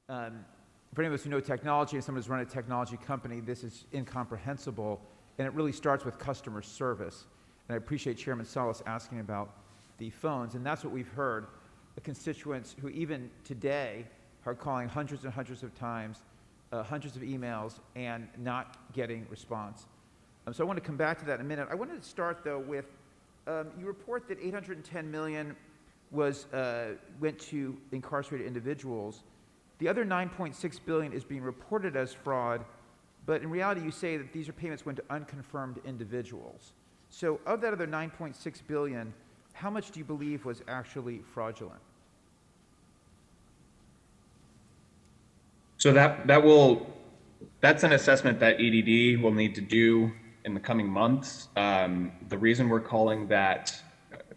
for any of us who know technology and someone who's run a technology company, this is incomprehensible, and it really starts with customer service. And I appreciate Chairman Salas asking about the phones, and that's what we've heard. The constituents who even today are calling hundreds and hundreds of times, hundreds of emails, and not getting response. So I want to come back to that in a minute. I wanted to start, though, with you report that $810 million went to incarcerated individuals. The other $9.6 billion is being reported as fraud, but in reality, you say that these are payments went to unconfirmed individuals. So of that other $9.6 billion, how much do you believe was actually fraudulent? So that's an assessment that EDD will need to do in the coming months. The reason we're calling that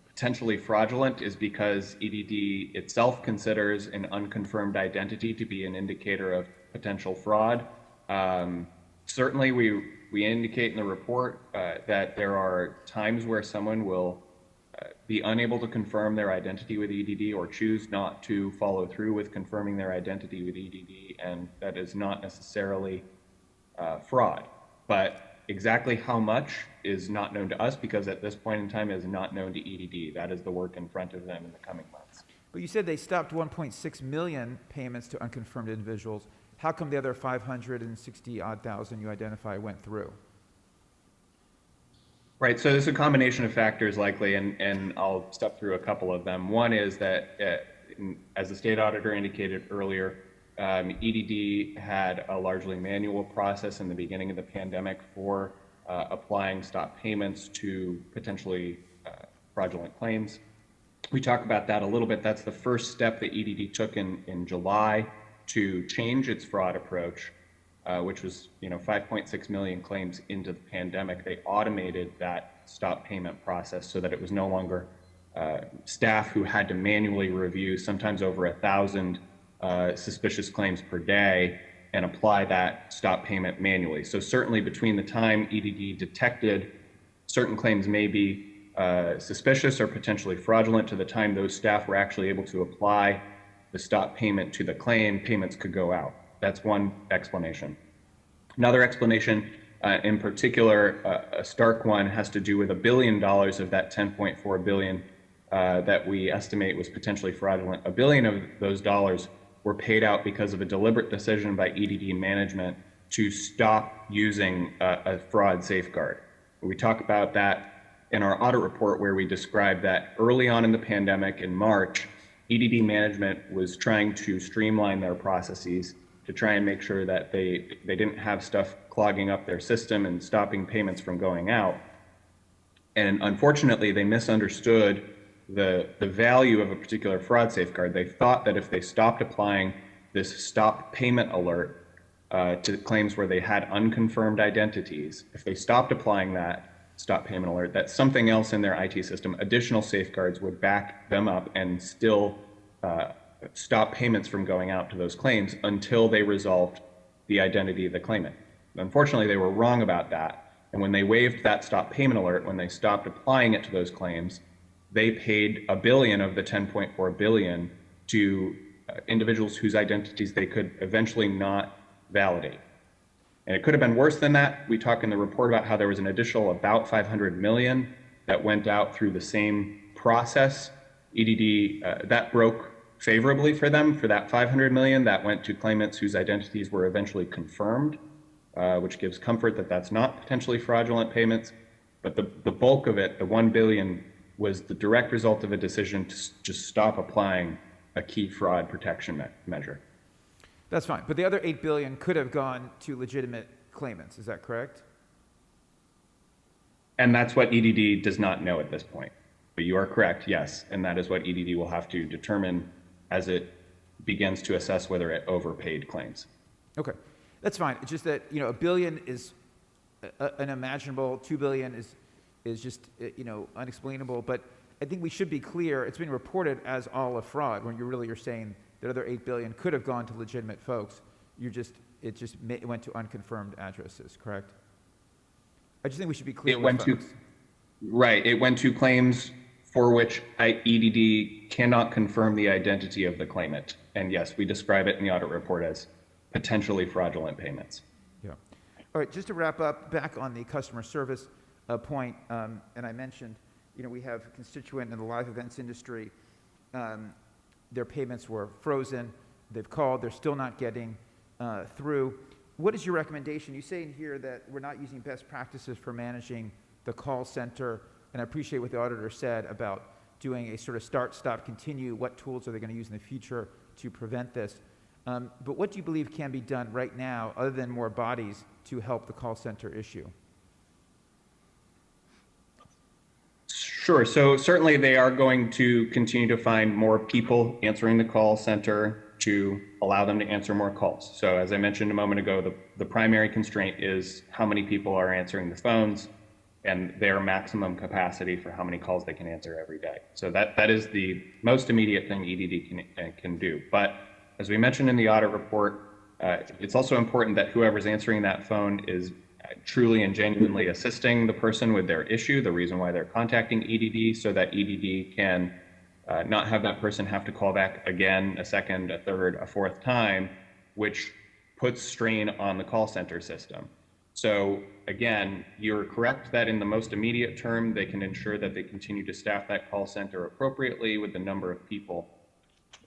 potentially fraudulent is because EDD itself considers an unconfirmed identity to be an indicator of potential fraud. Certainly, we indicate in the report that there are times where someone will be unable to confirm their identity with EDD or choose not to follow through with confirming their identity with EDD, and that is not necessarily fraud. But exactly how much is not known to us, because at this point in time it is not known to EDD. That is the work in front of them in the coming months. But you said they stopped 1.6 million payments to unconfirmed individuals. How come the other 560-odd thousand you identify went through? Right, so there's a combination of factors likely, and I'll step through a couple of them. One is that, as the state auditor indicated earlier, EDD had a largely manual process in the beginning of the pandemic for applying stop payments to potentially fraudulent claims. We talk about that a little bit. That's the first step that EDD took in July to change its fraud approach, which was 5.6 million claims into the pandemic. They automated that stop payment process so that it was no longer staff who had to manually review sometimes over 1,000 suspicious claims per day and apply that stop payment manually. So certainly between the time EDD detected certain claims may be suspicious or potentially fraudulent to the time those staff were actually able to apply the stop payment to the claim, payments could go out. That's one explanation. Another explanation, in particular, a stark one, has to do with $1 billion of that $10.4 billion that we estimate was potentially fraudulent. $1 billion of those dollars were paid out because of a deliberate decision by EDD management to stop using a fraud safeguard. We talk about that in our audit report, where we describe that early on in the pandemic in March, EDD management was trying to streamline their processes to try and make sure that they didn't have stuff clogging up their system and stopping payments from going out. And unfortunately, they misunderstood the value of a particular fraud safeguard. They thought that if they stopped applying this stop payment alert to claims where they had unconfirmed identities, if they stopped applying that stop payment alert, that something else in their IT system, additional safeguards, would back them up and still stop payments from going out to those claims until they resolved the identity of the claimant. Unfortunately, they were wrong about that. And when they waived that stop payment alert, when they stopped applying it to those claims, they paid $1 billion of the $10.4 billion to individuals whose identities they could eventually not validate. And it could have been worse than that. We talk in the report about how there was an additional about $500 million that went out through the same process. EDD, that broke favorably for them. For that $500 million, that went to claimants whose identities were eventually confirmed, which gives comfort that that's not potentially fraudulent payments. But the bulk of it, the $1 billion, was the direct result of a decision to just stop applying a key fraud protection measure. That's fine, but the other $8 billion could have gone to legitimate claimants, is that correct? And that's what EDD does not know at this point. But you are correct, yes, and that is what EDD will have to determine as it begins to assess whether it overpaid claims. Okay, that's fine. It's just that $1 billion is unimaginable, $2 billion is just unexplainable. But I think we should be clear. It's been reported as all a fraud when you're saying that other $8 billion could have gone to legitimate folks. It went to unconfirmed addresses, correct? I just think we should be clear. It went to claims for which EDD cannot confirm the identity of the claimant. And yes, we describe it in the audit report as potentially fraudulent payments. Yeah. All right, just to wrap up, back on the customer service point, and I mentioned, we have a constituent in the live events industry. Their payments were frozen. They've called. They're still not getting through. What is your recommendation? You say in here that we're not using best practices for managing the call center, and I appreciate what the auditor said about doing a sort of start, stop, continue. What tools are they going to use in the future to prevent this? But what do you believe can be done right now, other than more bodies, to help the call center issue? Sure. So certainly they are going to continue to find more people answering the call center to allow them to answer more calls. So as I mentioned a moment ago, the primary constraint is how many people are answering the phones and their maximum capacity for how many calls they can answer every day. So that is the most immediate thing EDD can do. But as we mentioned in the audit report, it's also important that whoever's answering that phone is truly and genuinely assisting the person with their issue, the reason why they're contacting EDD, so that EDD can not have that person have to call back again, a second, a third, a fourth time, which puts strain on the call center system. So again, you're correct that in the most immediate term, they can ensure that they continue to staff that call center appropriately with the number of people.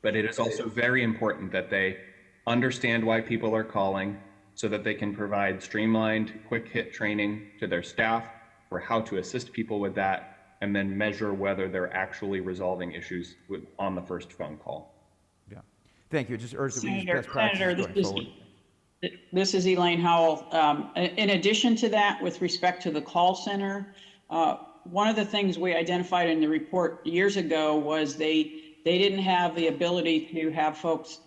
But it is also very important that they understand why people are calling, so that they can provide streamlined, quick hit training to their staff for how to assist people with that, and then measure whether they're actually resolving issues on the first phone call. Yeah, thank you. Just urge that we use best practices going forward. This is Elaine Howell. In addition to that, with respect to the call center, one of the things we identified in the report years ago was they didn't have the ability to have folks,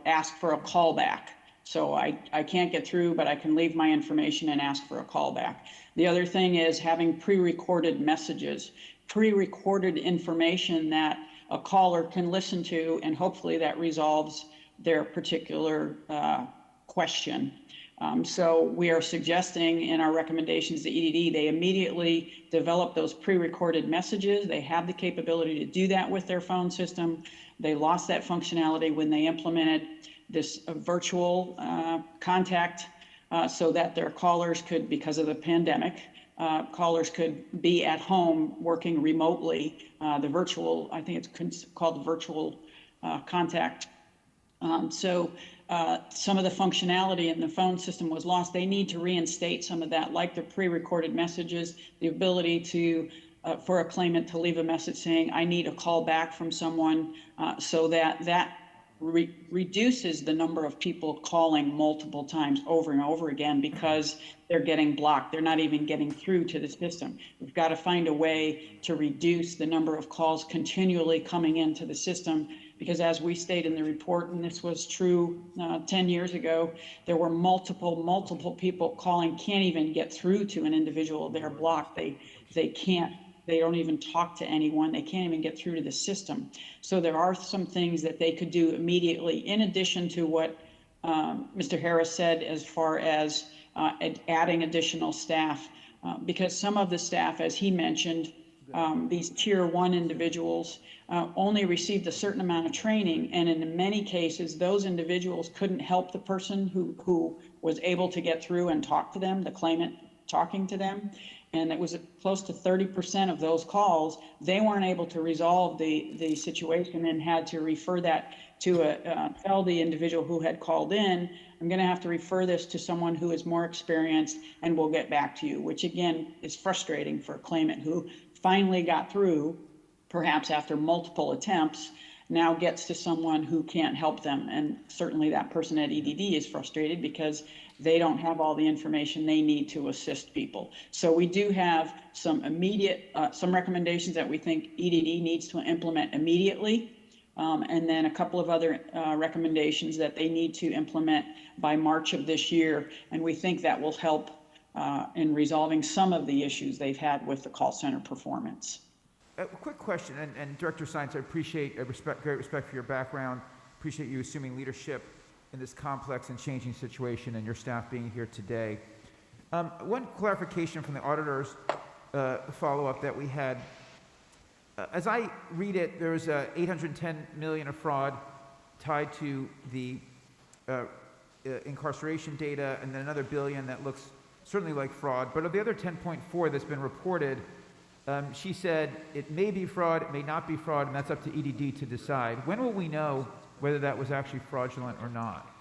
ask for a callback. So I can't get through, but I can leave my information and ask for a callback. The other thing is having pre-recorded messages, pre-recorded information that a caller can listen to, and hopefully that resolves their particular question. So we are suggesting in our recommendations to EDD, they immediately develop those pre-recorded messages. They have the capability to do that with their phone system. They lost that functionality when they implemented this virtual contact so that their callers could, because of the pandemic, callers could be at home working remotely. The virtual, I think it's called virtual contact. So some of the functionality in the phone system was lost. They need to reinstate some of that, like the pre-recorded messages, the ability to for a claimant to leave a message saying, I need a call back from someone, so that reduces the number of people calling multiple times over and over again because they're getting blocked. They're not even getting through to the system. We've got to find a way to reduce the number of calls continually coming into the system, because as we state in the report, and this was true 10 years ago, there were multiple people calling, can't even get through to an individual. They're blocked. They don't even talk to anyone. They can't even get through to the system. So there are some things that they could do immediately, in addition to what Mr. Harris said as far as adding additional staff, because some of the staff, as he mentioned, these tier 1 individuals only received a certain amount of training, and in many cases, those individuals couldn't help the person who was able to get through and talk to them, the claimant talking to them. And it was close to 30% of those calls, they weren't able to resolve the situation and had to refer that to tell the individual who had called in, I'm going to have to refer this to someone who is more experienced and we'll get back to you, which again is frustrating for a claimant who finally got through, perhaps after multiple attempts, now gets to someone who can't help them. And certainly that person at EDD is frustrated because they don't have all the information they need to assist people. So we do have some immediate, some recommendations that we think EDD needs to implement immediately, and then a couple of other recommendations that they need to implement by March of this year. And we think that will help in resolving some of the issues they've had with the call center performance. A quick question, and Director Science, I appreciate, great respect for your background, appreciate you assuming leadership in this complex and changing situation and your staff being here today. One clarification from the auditor's follow-up that we had, as I read it, there's 810 million of fraud tied to the incarceration data, and then another billion that looks certainly like fraud. But of the other 10.4 that's been reported, she said it may be fraud, it may not be fraud, and that's up to EDD to decide. When will we know whether that was actually fraudulent or not?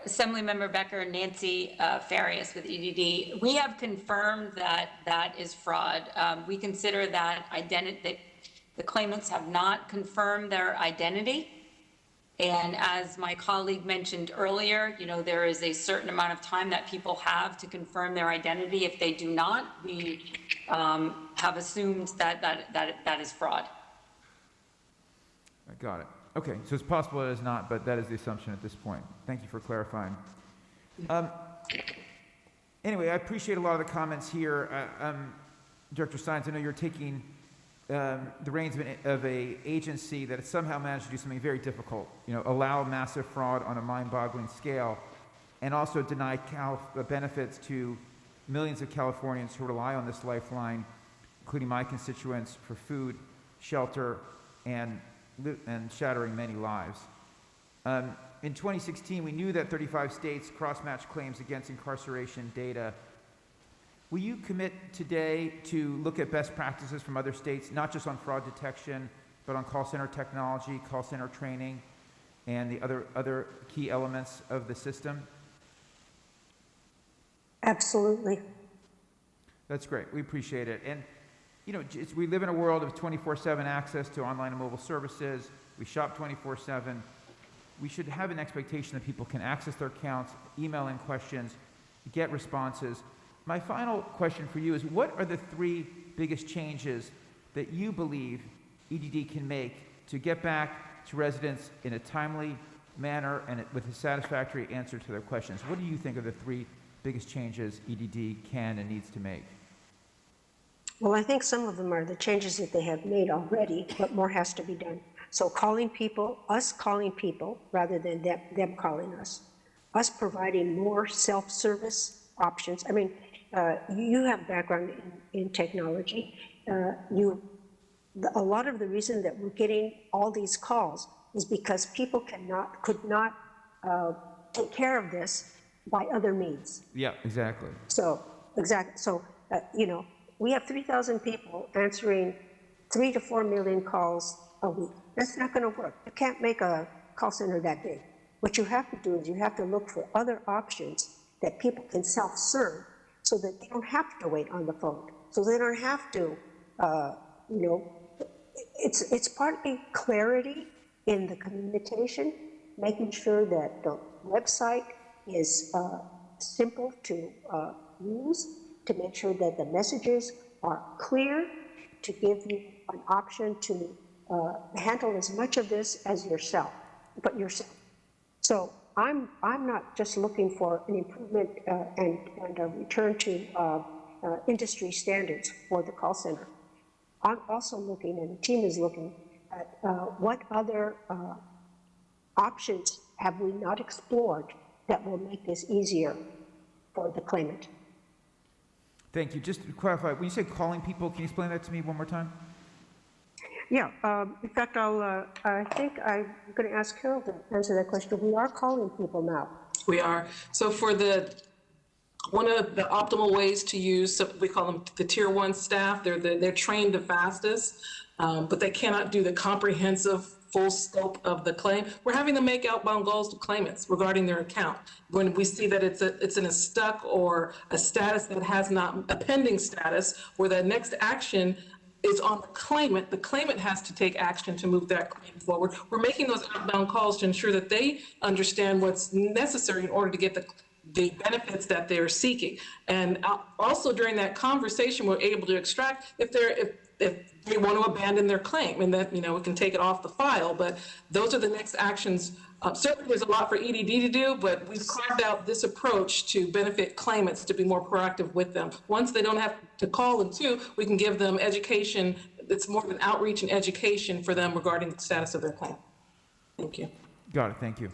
Assemblymember Becker, Nancy Farias with EDD. We have confirmed that that is fraud. We consider that the claimants have not confirmed their identity. And as my colleague mentioned earlier, there is a certain amount of time that people have to confirm their identity. If they do not, we have assumed that is fraud. I got it. Okay, so it's possible it is not, but that is the assumption at this point. Thank you for clarifying. Anyway, I appreciate a lot of the comments here. Director Steins, I know you're taking the reins of an agency that has somehow managed to do something very difficult, allow massive fraud on a mind-boggling scale, and also deny benefits to millions of Californians who rely on this lifeline, including my constituents, for food, shelter, and shattering many lives. In 2016, we knew that 35 states cross-matched claims against incarceration data. Will you commit today to look at best practices from other states, not just on fraud detection, but on call center technology, call center training, and the other key elements of the system? Absolutely. That's great. We appreciate it. And we live in a world of 24/7 access to online and mobile services. We shop 24/7. We should have an expectation that people can access their accounts, email in questions, get responses. My final question for you is, what are the 3 biggest changes that you believe EDD can make to get back to residents in a timely manner and with a satisfactory answer to their questions? What do you think are the 3 biggest changes EDD can and needs to make? Well, I think some of them are the changes that they have made already, but more has to be done. So us calling people rather than them calling us providing more self-service options. I mean, you have background in technology. A lot of the reason that we're getting all these calls is because people could not take care of this by other means. Yeah, exactly. So, we have 3,000 people answering 3 to 4 million calls a week. That's not going to work. You can't make a call center that big. What you have to do is you have to look for other options that people can self-serve so that they don't have to wait on the phone. So they don't have to, it's partly clarity in the communication, making sure that the website is simple to use, to make sure that the messages are clear, to give you an option to handle as much of this as yourself. So I'm not just looking for an improvement and a return to industry standards for the call center. I'm also looking, and the team is looking at what other options have we not explored that will make this easier for the claimant. Thank you. Just to clarify, when you say calling people, can you explain that to me one more time? Yeah, in fact, I think I'm going to ask Carol to answer that question. We are calling people now. We are. So for one of the optimal ways to use, so we call them the tier 1 staff, they're trained the fastest, but they cannot do the comprehensive full scope of the claim. We're having them make outbound calls to claimants regarding their account. When we see that it's in a stuck or a status that has not, a pending status, where the next action is on the claimant has to take action to move that claim forward. We're making those outbound calls to ensure that they understand what's necessary in order to get the benefits that they're seeking. And also during that conversation, we're able to extract if they want to abandon their claim, and that, we can take it off the file, but those are the next actions. Certainly there's a lot for EDD to do, but we've carved out this approach to benefit claimants to be more proactive with them. Once they don't have to call, and 2, we can give them education. It's more of an outreach and education for them regarding the status of their claim. Thank you. Got it. Thank you.